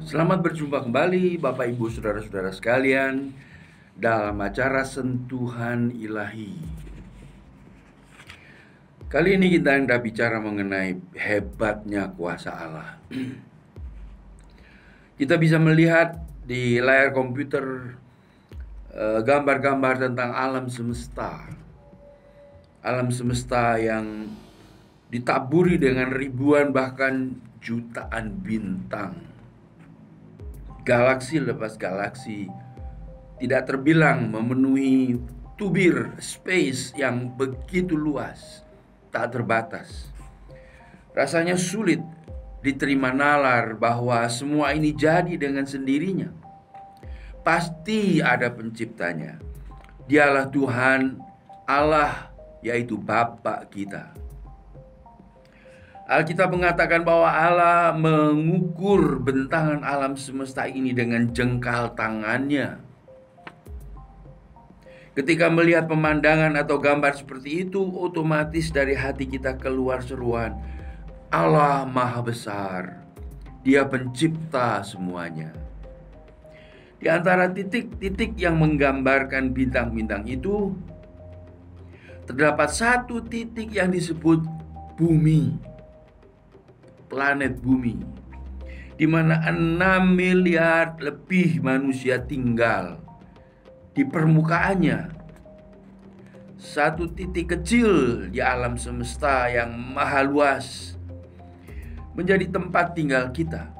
Selamat berjumpa kembali Bapak Ibu Saudara-saudara sekalian dalam acara Sentuhan Ilahi. Kali ini kita hendak bicara mengenai hebatnya kuasa Allah. Kita bisa melihat di layar komputer gambar-gambar tentang alam semesta. Alam semesta yang ditaburi dengan ribuan bahkan jutaan bintang. Galaksi lepas galaksi tidak terbilang memenuhi tubir space yang begitu luas, tak terbatas. Rasanya sulit diterima nalar bahwa semua ini jadi dengan sendirinya. Pasti ada penciptanya. Dialah Tuhan Allah, yaitu Bapa kita. Alkitab mengatakan bahwa Allah mengukur bentangan alam semesta ini dengan jengkal tangannya. Ketika melihat pemandangan atau gambar seperti itu, otomatis dari hati kita keluar seruan, Allah Maha Besar, Dia pencipta semuanya. Di antara titik-titik yang menggambarkan bintang-bintang itu, terdapat satu titik yang disebut bumi. Planet bumi, di mana 6 miliar lebih manusia tinggal di permukaannya. Satu titik kecil di alam semesta yang maha luas menjadi tempat tinggal kita.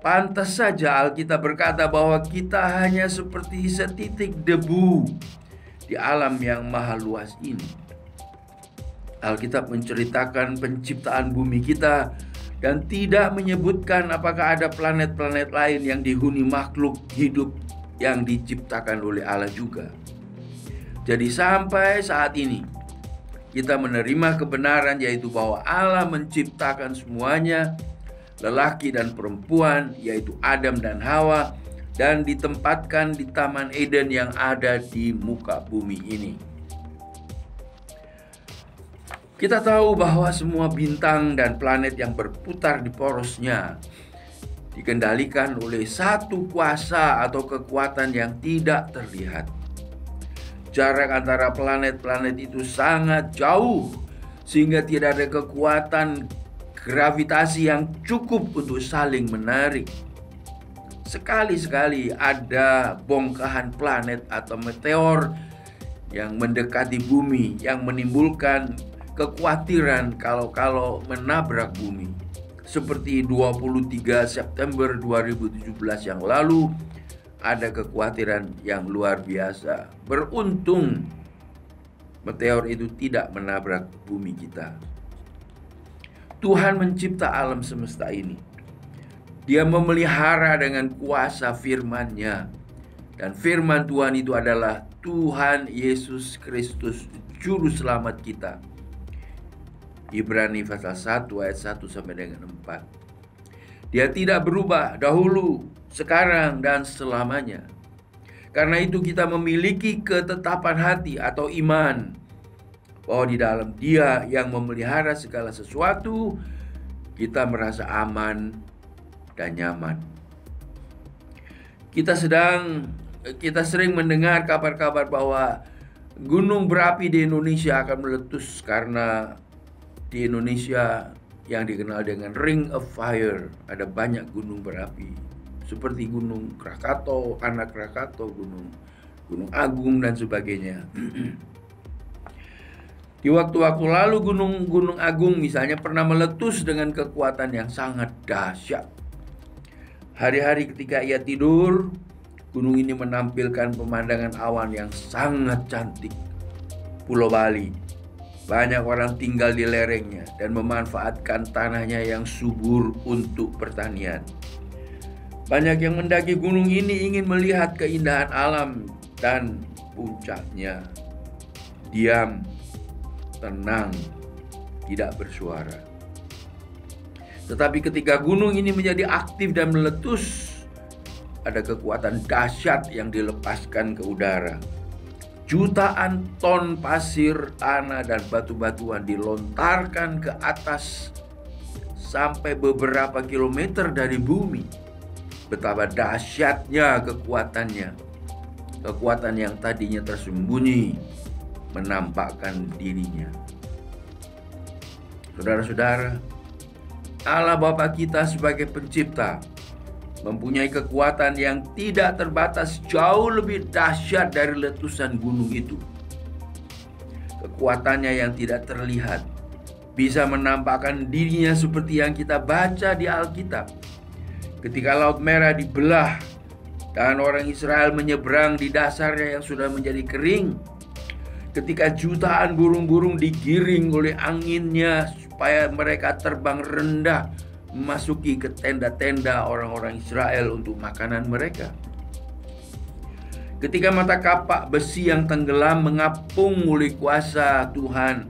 Pantas saja Alkitab berkata bahwa kita hanya seperti setitik debu di alam yang maha luas ini. Alkitab menceritakan penciptaan bumi kita dan tidak menyebutkan apakah ada planet-planet lain yang dihuni makhluk hidup yang diciptakan oleh Allah juga. Jadi sampai saat ini kita menerima kebenaran, yaitu bahwa Allah menciptakan semuanya, lelaki dan perempuan, yaitu Adam dan Hawa, dan ditempatkan di Taman Eden yang ada di muka bumi ini. Kita tahu bahwa semua bintang dan planet yang berputar di porosnya dikendalikan oleh satu kuasa atau kekuatan yang tidak terlihat. Jarak antara planet-planet itu sangat jauh, sehingga tidak ada kekuatan gravitasi yang cukup untuk saling menarik. Sekali-sekali ada bongkahan planet atau meteor yang mendekati bumi yang menimbulkan kekhawatiran kalau menabrak bumi. Seperti 23 September 2017 yang lalu, ada kekhawatiran yang luar biasa. Beruntung meteor itu tidak menabrak bumi kita. Tuhan mencipta alam semesta ini. Dia memelihara dengan kuasa firman-Nya. Dan firman Tuhan itu adalah Tuhan Yesus Kristus, Juru Selamat kita. Ibrani pasal 1 ayat 1 sampai dengan 4. Dia tidak berubah dahulu, sekarang, dan selamanya. Karena itu kita memiliki ketetapan hati atau iman bahwa di dalam Dia yang memelihara segala sesuatu, kita merasa aman dan nyaman. Kita sering mendengar kabar-kabar bahwa gunung berapi di Indonesia akan meletus karena di Indonesia yang dikenal dengan Ring of Fire, ada banyak gunung berapi seperti Gunung Krakatau, Anak Krakatau, Gunung Agung dan sebagainya. Di waktu-waktu lalu Gunung Agung misalnya pernah meletus dengan kekuatan yang sangat dahsyat. Hari-hari ketika ia tidur, gunung ini menampilkan pemandangan awan yang sangat cantik. Pulau Bali, banyak orang tinggal di lerengnya dan memanfaatkan tanahnya yang subur untuk pertanian. Banyak yang mendaki gunung ini ingin melihat keindahan alam dan puncaknya. Diam, tenang, tidak bersuara. Tetapi ketika gunung ini menjadi aktif dan meletus, ada kekuatan dahsyat yang dilepaskan ke udara. Jutaan ton pasir, tanah, dan batu-batuan dilontarkan ke atas sampai beberapa kilometer dari bumi. betapa dahsyatnya kekuatannya. Kekuatan yang tadinya tersembunyi menampakkan dirinya. Saudara-saudara, Allah Bapa kita sebagai pencipta mempunyai kekuatan yang tidak terbatas, jauh lebih dahsyat dari letusan gunung itu. Kekuatannya yang tidak terlihat bisa menampakkan dirinya seperti yang kita baca di Alkitab. Ketika Laut Merah dibelah dan orang Israel menyeberang di dasarnya yang sudah menjadi kering. Ketika jutaan burung-burung digiring oleh anginnya supaya mereka terbang rendah memasuki ke tenda-tenda orang-orang Israel untuk makanan mereka. Ketika mata kapak besi yang tenggelam mengapung oleh kuasa Tuhan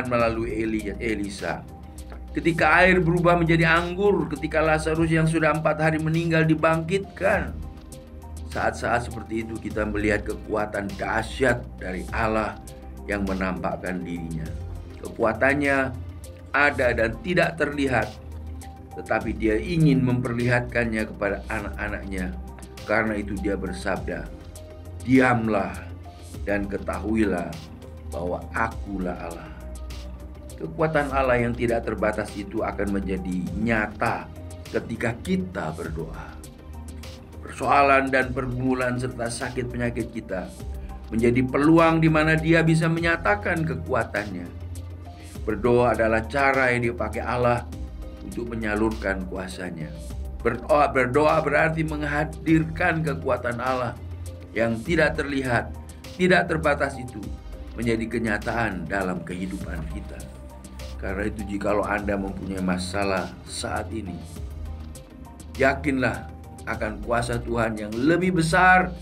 melalui Elisa. Ketika air berubah menjadi anggur, ketika Lazarus yang sudah 4 hari meninggal dibangkitkan. Saat-saat seperti itu kita melihat kekuatan dahsyat dari Allah yang menampakkan dirinya. Kekuatannya ada dan tidak terlihat, tetapi dia ingin memperlihatkannya kepada anak-anaknya. Karena itu dia bersabda, "Diamlah dan ketahuilah bahwa Akulah Allah." Kekuatan Allah yang tidak terbatas itu akan menjadi nyata ketika kita berdoa. Persoalan dan pergumulan serta sakit penyakit kita menjadi peluang di mana Dia bisa menyatakan kekuatannya. Berdoa adalah cara yang dipakai Allah untuk menyalurkan kuasa-Nya. Berdoa berarti menghadirkan kekuatan Allah yang tidak terlihat, tidak terbatas itu menjadi kenyataan dalam kehidupan kita. Karena itu jikalau Anda mempunyai masalah saat ini, yakinlah akan kuasa Tuhan yang lebih besar,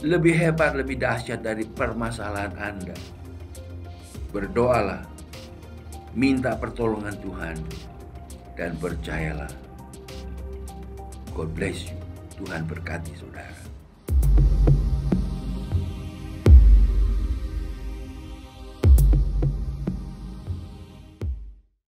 lebih hebat, lebih dahsyat dari permasalahan Anda. Berdoalah, minta pertolongan Tuhan, dan percayalah. God bless you. Tuhan berkati saudara.